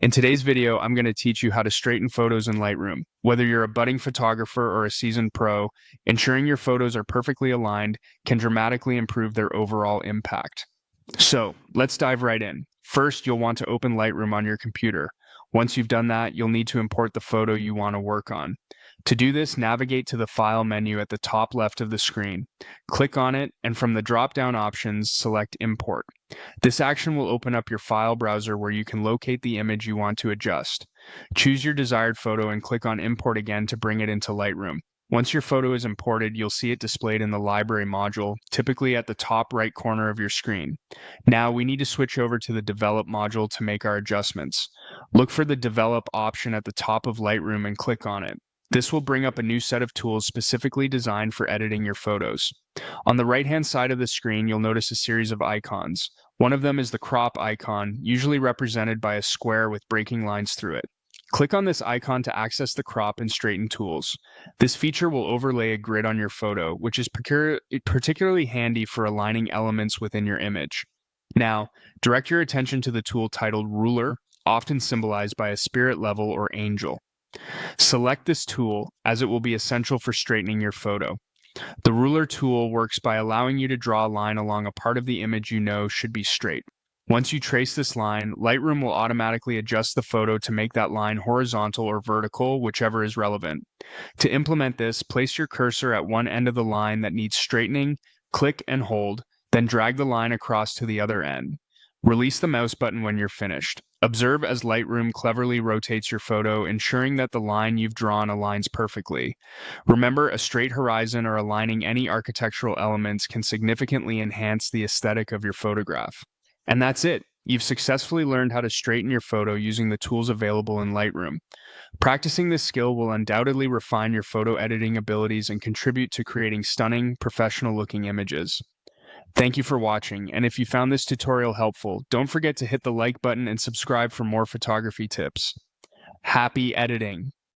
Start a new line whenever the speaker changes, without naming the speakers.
In today's video, I'm going to teach you how to straighten photos in Lightroom. Whether you're a budding photographer or a seasoned pro, ensuring your photos are perfectly aligned can dramatically improve their overall impact. So, let's dive right in. First, you'll want to open Lightroom on your computer. Once you've done that, you'll need to import the photo you want to work on. To do this, navigate to the File menu at the top left of the screen. Click on it, and from the drop-down options, select Import. This action will open up your file browser where you can locate the image you want to adjust. Choose your desired photo and click on Import again to bring it into Lightroom. Once your photo is imported, you'll see it displayed in the Library module, typically at the top right corner of your screen. Now we need to switch over to the Develop module to make our adjustments. Look for the Develop option at the top of Lightroom and click on it. This will bring up a new set of tools specifically designed for editing your photos. On the right-hand side of the screen, you'll notice a series of icons. One of them is the crop icon, usually represented by a square with breaking lines through it. Click on this icon to access the crop and straighten tools. This feature will overlay a grid on your photo, which is particularly handy for aligning elements within your image. Now, direct your attention to the tool titled Ruler, often symbolized by a spirit level or angel. Select this tool, as it will be essential for straightening your photo. The ruler tool works by allowing you to draw a line along a part of the image you know should be straight. Once you trace this line, Lightroom will automatically adjust the photo to make that line horizontal or vertical, whichever is relevant. To implement this, place your cursor at one end of the line that needs straightening, click and hold, then drag the line across to the other end. Release the mouse button when you're finished. Observe as Lightroom cleverly rotates your photo, ensuring that the line you've drawn aligns perfectly. Remember, a straight horizon or aligning any architectural elements can significantly enhance the aesthetic of your photograph. And that's it. You've successfully learned how to straighten your photo using the tools available in Lightroom. Practicing this skill will undoubtedly refine your photo editing abilities and contribute to creating stunning, professional-looking images. Thank you for watching, and if you found this tutorial helpful, don't forget to hit the like button and subscribe for more photography tips. Happy editing!